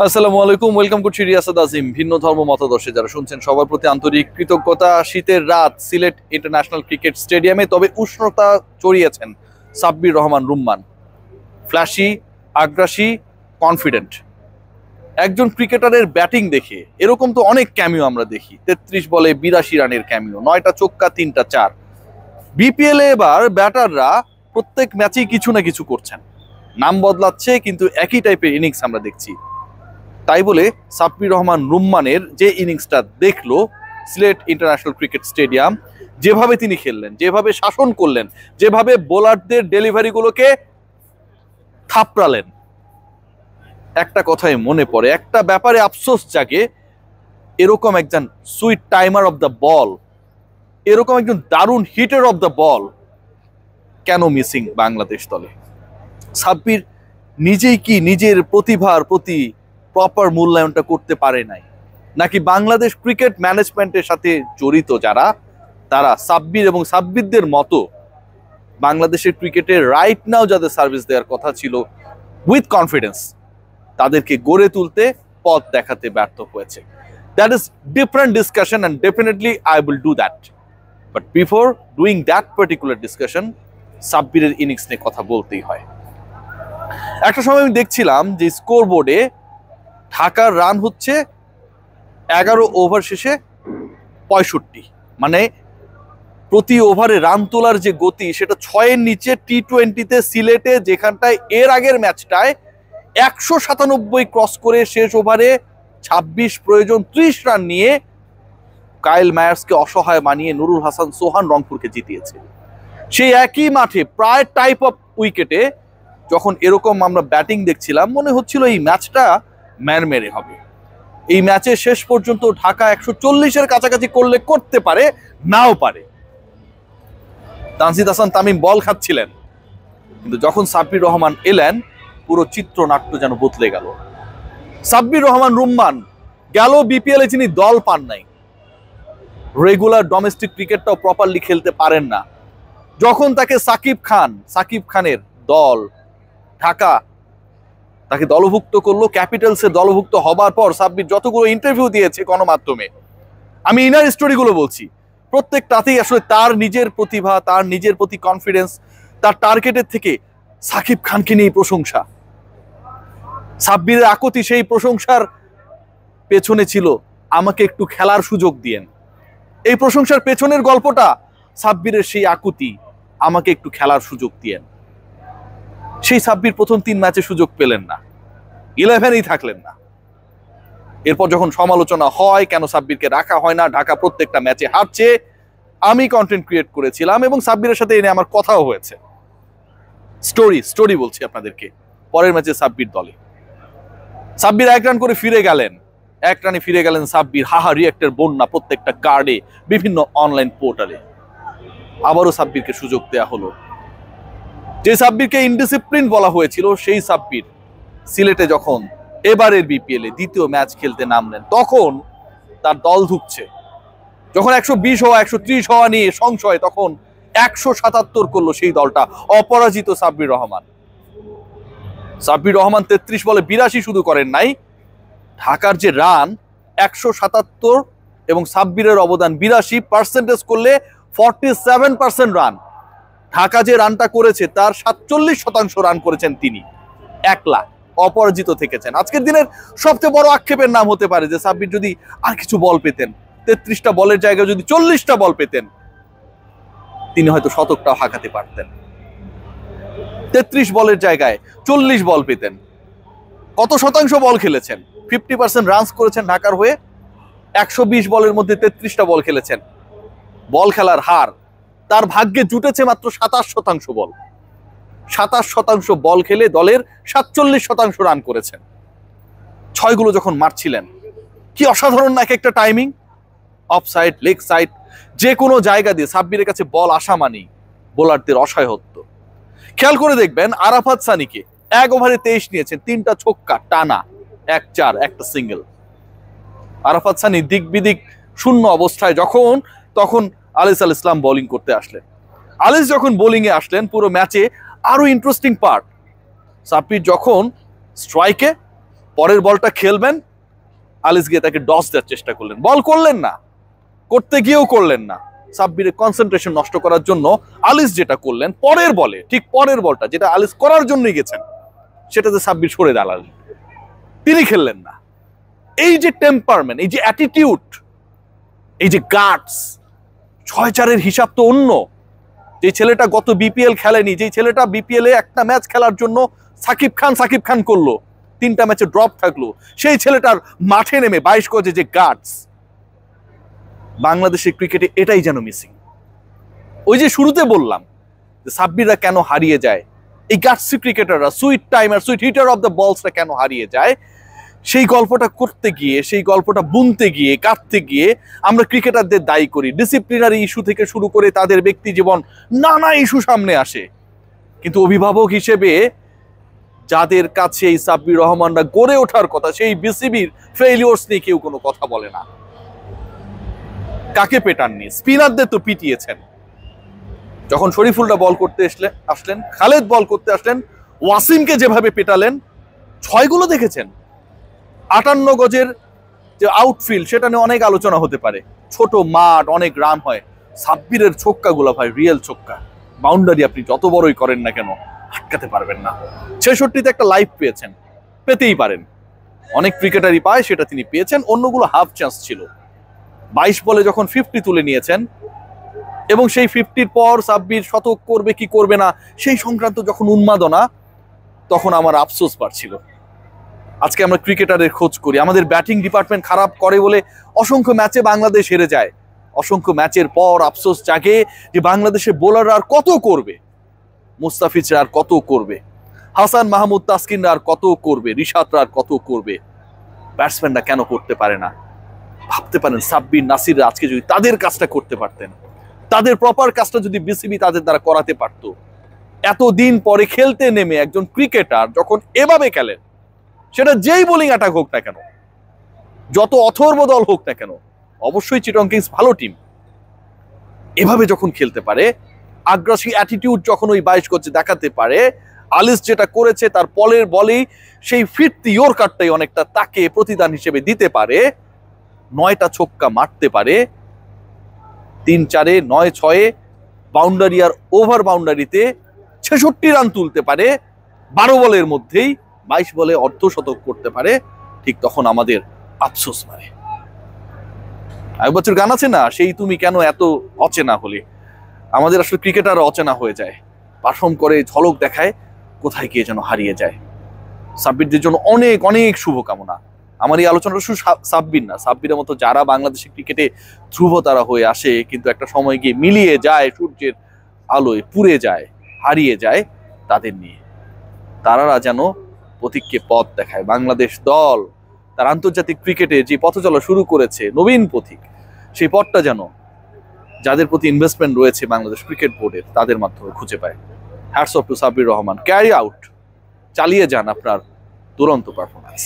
আসসালামু আলাইকুম, ওয়েলকাম করছি রিয়াসাত আজিম। ভিন্ন ধর্ম মতাদর্শে যারা শুনছেন সবার প্রতি আন্তরিক কৃতজ্ঞতা। শীতের রাত সিলেট ইন্টারন্যাশনাল ক্রিকেট স্টেডিয়ামে, তবে উষ্ণতা চড়িয়েছেন সাব্বির রহমান রুম্মান। ফ্ল্যাশি, আগ্রাসী, কনফিডেন্ট একজন ক্রিকেটারের ব্যাটিং দেখে এরকম তো অনেক ক্যামিও আমরা দেখি। 33 বলে 82 রানের ক্যামিও, 9টা ছক্কা 3টা চার। বিপিএল এ এবার ব্যাটাররা প্রত্যেক ম্যাচেই কিছু না কিছু করছেন, নাম বদলাচ্ছে কিন্তু একই টাইপের ইনিংস আমরা দেখছি। তাই বলে সাব্বির রহমান রুম্মানের যে ইনিংসটা দেখলো সিলেট ইন্টারন্যাশনাল ক্রিকেট স্টেডিয়াম, যেভাবে তিনি খেললেন, যেভাবে শাসন করলেন, যেভাবে বোলারদের ডেলিভারিগুলোকে থাপড়ালেন, একটা কথাই মনে পড়ে, একটা ব্যাপারে আফসোস জাগে। এরকম একজন sweet timer off the ball, এরকম একজন দারুণ হিটার অফ দ্য বল কেন মিসিং বাংলাদেশ দলে? সাব্বির নিজেই কি নিজের প্রতিভার প্রতি প্রপার মূল্যায়নটা করতে পারে নাই, নাকি বাংলাদেশ ক্রিকেট ম্যানেজমেন্টের সাথে জড়িত যারা, তারা সাব্বির এবং সাব্বিরদের মতো বাংলাদেশের ক্রিকেটে রাইট নাও যাদের সার্ভিস দেওয়ার কথা ছিল উইথ কনফিডেন্স, তাদেরকে গড়ে তুলতে পথ দেখাতে ব্যর্থ হয়েছে? That is different discussion and definitely I will do that. But before doing that particular discussion, সাব্বিরের ইনিংস নিয়ে কথা বলতেই হয়। একটা সময় আমি দেখছিলাম যে স্কোর বোর্ডে ঢাকার রান হচ্ছে 11 ওভার শেষে 65, মানে প্রতি ওভারে রান তোলার যে গতি সেটা 6-এর নিচে। টি-20-তে সিলেটে যেখানটায় এর আগের ম্যাচটায় 197 ক্রস করে শেষ ওভারে 26 প্রয়োজন 30 রান নিয়ে কাইল মায়ার্সকে অসহায় মানিয়ে নুরুল হাসান সোহান রংপুরকে জিতিয়েছে। সেই একই মাঠে প্রায় টাইপ অফ উইকেটে যখন এরকম আমরা ব্যাটিং দেখছিলাম, মনে হচ্ছিল এই ম্যাচটা ম্যারমেরে হবে। এই ম্যাচে শেষ পর্যন্ত ঢাকা 140-এর কাছাকাছি করলে করতে পারে, নাও পারে। তানজিদ হাসান তামিম বল খাচ্ছিলেন, কিন্তু যখন সাব্বির রহমান এলেন পুরো চিত্রনাট্য যেন বদলে গেল। সাব্বির রহমান রুম্মান গেল বিপিএল এ যিনি দল পান নাই, রেগুলার ডোমেস্টিক ক্রিকেটটাও প্রপারলি খেলতে পারেন না, যখন তাকে সাকিব খানের দল ঢাকা তাকে দলভুক্ত করলো, ক্যাপিটালসে দলভুক্ত হবার পর সাব্বির যতগুলো ইন্টারভিউ দিয়েছে গণমাধ্যমে, আমি ইনার স্টোরিগুলো বলছি, প্রত্যেকটাতেই আসলে তার নিজের প্রতিভা, তার নিজের প্রতি কনফিডেন্স, তার টার্গেটের থেকে সাকিব খানকে নিয়ে প্রশংসা। সাব্বিরের আকুতি সেই প্রশংসার পেছনে ছিল আমাকে একটু খেলার সুযোগ দিয়েন। এই প্রশংসার পেছনের গল্পটা সাব্বিরের সেই আকুতি, আমাকে একটু খেলার সুযোগ দিয়েন। সেই সাব্বির প্রথম 3 ম্যাচে সুযোগ পেলেন না, 11-এই থাকলেন না। এরপর যখন সমালোচনা হয় কেন সাব্বিরকে রাখা হয় না, ঢাকা প্রত্যেকটা ম্যাচে হারছে, আমি কন্টেন্ট ক্রিয়েট করেছিলাম এবং সাব্বিরের সাথে এনে আমার কথাও হয়েছে। স্টোরি বলছি আপনাদেরকে। পরের ম্যাচে সাব্বির দলে, সাব্বির 1 রান করে ফিরে গেলেন, 1 রানে ফিরে গেলেন সাব্বির। হাহা রিয়েক্টের বন্যা প্রত্যেকটা কার্ডে, বিভিন্ন অনলাইন পোর্টালে। আবারও সাব্বিরকে সুযোগ দেয়া হলো। যে সাব্বিরকে ইনডিসিপ্লিন বলা হয়েছিল, সেই সাব্বির সিলেটে যখন এবারের বিপিএল এ দ্বিতীয় ম্যাচ খেলতে নামলেন, তখন তার দল ধুকছে। যখন 120 হওয়া 130 হওয়া নিয়ে সংশয়, তখন 177 করলো সেই দলটা, অপরাজিত সাব্বির রহমান। 33 বলে 82 শুধু করেন নাই, ঢাকার যে রান 177 এবং সাব্বিরের অবদান 82, পার্সেন্টেজ করলে 47% রান। ঢাকা যে রানটা করেছে তার 47% রান করেছেন তিনি, একলা, অপরাজিত থেকেছেন। আজকের দিনের সবচেয়ে বড় আক্ষেপের নাম হতে পারে যে সাব্বির যদি আর কিছু বল পেতেন, 33টা বলের জায়গায় যদি 40টা বল পেতেন, তিনি হয়তো শতকটাও হাঁকাতে পারতেন। 33 বলের জায়গায় 40 বল পেতেন। কত শতাংশ বল খেলেছেন? 50% রানস করেছেন ঢাকার হয়ে। 120 বলের মধ্যে 33টা বল খেলেছেন। বল খেলার হার তার ভাগ্যে জুটেছে মাত্র 27% বল। 27% বল খেলে দলের 47% রান করেছেন। 6 যখন মারছিলেন, কি অসাধারণ না একটা timing! Of side, leg side, যে কোনো জায়গা দিয়ে সাব্বিরের কাছে বল আসা মানেই বোলারদের অসহায়ত্ব। খেয়াল করে দেখবেন আরাফাত সানিকে 1 ওভারে 23 নিয়েছেন, 3টা ছক্কা টানা, 1-4, একটা সিঙ্গেল। আরাফাত সানি দিক বিদিক শূন্য অবস্থায় তখন আলিস আল ইসলাম বোলিং করতে আসলেন। আলিস যখন বোলিং এ আসলেন, পুরো ম্যাচে আরো ইন্টারেস্টিং পার্ট, সাব্বির যখন স্ট্রাইকে পরের বলটা খেলবেন, আলিস গিয়ে তাকে ডস দেওয়ার চেষ্টা করলেন, বল করলেন না, করতে গিয়েও করলেন না। সাব্বিরের কনসেন্ট্রেশন নষ্ট করার জন্য আলিস যেটা করলেন, পরের বলে ঠিক পরের বলটা যেটা আলিস করার জন্যই গেছেন সেটাতে সাব্বির সরে দাঁড়ালেন, তিনি খেললেন না। এই যে টেম্পারমেন্ট, এই যে অ্যাটিটিউড, এই যে গাটস, 6-4-এর হিসাব তো অন্য। যে ছেলেটা গত বিপিএল খেলেনি, যে ছেলেটা বিপিএল এ একটা ম্যাচ খেলার জন্য সাকিব খান করলো, 3টা ম্যাচে ড্রপ থাকলো, সেই ছেলেটার মাঠে নেমে 22 গজে যে গাটস, বাংলাদেশের ক্রিকেটে এটাই যেন মিসিং। ওই যে শুরুতে বললাম যে সাব্বিররা কেন হারিয়ে যায়, এই গাটসি ক্রিকেটাররা, sweet timer, sweet hitter of the বলসরা কেন হারিয়ে যায়, সেই গল্পটা করতে গিয়ে, সেই গল্পটা বুনতে গিয়ে, কাটতে গিয়ে আমরা ক্রিকেটারদের দায়ী করি। ডিসিপ্লিনারি ইস্যু থেকে শুরু করে তাদের ব্যক্তি জীবন, নানা ইস্যু সামনে আসে। কিন্তু অভিভাবক হিসেবে যাদের কাছে এই সাব্বির রহমানরা গড়ে ওঠার কথা, সেই বিসিবির ফেইলিওরস নিয়ে কেউ কোনো কথা বলে না। কাকে পেটাননি? স্পিনারদের তো পিটিয়েছেন। যখন শরীফুলরা বল করতে আসলেন, খালেদ বল করতে আসলেন, ওয়াসিমকে যেভাবে পেটালেন, 6 গুলো দেখেছেন। 58 গজের যে আউটফিল্ড, সেটা নিয়ে অনেক আলোচনা হতে পারে, ছোট মাঠ, অনেক রান হয়। সাব্বিরের ছক্কাগুলো ভাই রিয়েল ছক্কা, বাউন্ডারি আপনি যত বড়ই করেন না কেন আটকাতে পারবেন না। 66তে একটা লাইফ পেয়েছেন, পেতেই পারেন, অনেক ক্রিকেটারই পায়, সেটা তিনি পেয়েছেন, অন্যগুলো হাফ চান্স ছিল। 22 বলে যখন 50 তুলে নিয়েছেন এবং সেই 50-র পর সাব্বির শতক করবে কি করবে না সেই সংক্রান্ত যখন উন্মাদনা, তখন আমার আফসোস বাড়ছিল। আজকে আমরা ক্রিকেটারের খোঁজ করি, আমাদের ব্যাটিং ডিপার্টমেন্ট খারাপ করে বলে অসংখ্য ম্যাচে বাংলাদেশ হেরে যায়। অসংখ্য ম্যাচের পর আফসোস জাগে যে বাংলাদেশের বোলাররা আর কত করবে, মুস্তাফিজরা আর কত করবে, হাসান মাহমুদ তাসকিনরা আর কত করবে, রিশাদরা আর কত করবে, ব্যাটসম্যানরা কেন করতে পারে না। ভাবতে পারেন সাব্বির, নাসিররা আজকে যদি তাদের কাজটা করতে পারতেন, তাদের প্রপার কাজটা যদি বিসিবি তাদের দ্বারা করাতে পারত, এতদিন পরে খেলতে নেমে একজন ক্রিকেটার যখন এভাবে খেলেন, সেটা যেই বোলিং অ্যাটাক হোক না কেন, যত অথর্ব দল হোক না কেন, অবশ্যই চিটং কিংস ভালো টিম, এভাবে যখন খেলতে পারে, আগ্রাসী অ্যাটিটিউড যখন ওই 22 গজে দেখাতে পারে, আলিস যেটা করেছে তার পলের বলেই সেই ফিরতি ইয়র্কারটাই অনেকটা তাকে প্রতিদান হিসেবে দিতে পারে, 9টা ছক্কা মারতে পারে, 3-4-এ 9-6-এ বাউন্ডারি আর ওভার বাউন্ডারিতে 66 রান তুলতে পারে, 12 বলের মধ্যেই 22 বলে অর্ধশতক করতে পারে, ঠিক তখন আমাদের আফসোস মানে। এক বছর গান আছে না, সেই তুমি কেন এত অচেনা হলে, আমাদের আসলে ক্রিকেটার অচেনা হয়ে যায়, পারফর্ম করে, ঝলক দেখায়, কোথায় গিয়ে যেন হারিয়ে যায়। সাব্বিরদের জন্য অনেক অনেক শুভকামনা। আমার এই আলোচনাটা শুধু সাব্বির না, সাব্বিরের মতো যারা বাংলাদেশের ক্রিকেটে ধ্রুবতারা হয়ে আসে কিন্তু একটা সময় গিয়ে মিলিয়ে যায়, সূর্যের আলোয় পুড়ে যায়, হারিয়ে যায়, তাদের নিয়ে তারা যেন পথিককে পথ দেখায়। বাংলাদেশ দল তার আন্তর্জাতিক ক্রিকেটে যে পথ চলা শুরু করেছে, নবীন পথিক, সেই পথটা যেন যাদের প্রতি ইনভেস্টমেন্ট রয়েছে বাংলাদেশ ক্রিকেট বোর্ডের, তাদের মাধ্যমে খুঁজে পায়। Hats off to Sabbir Rahman, carry out, চালিয়ে যান আপনার দুরন্ত পারফরম্যান্স।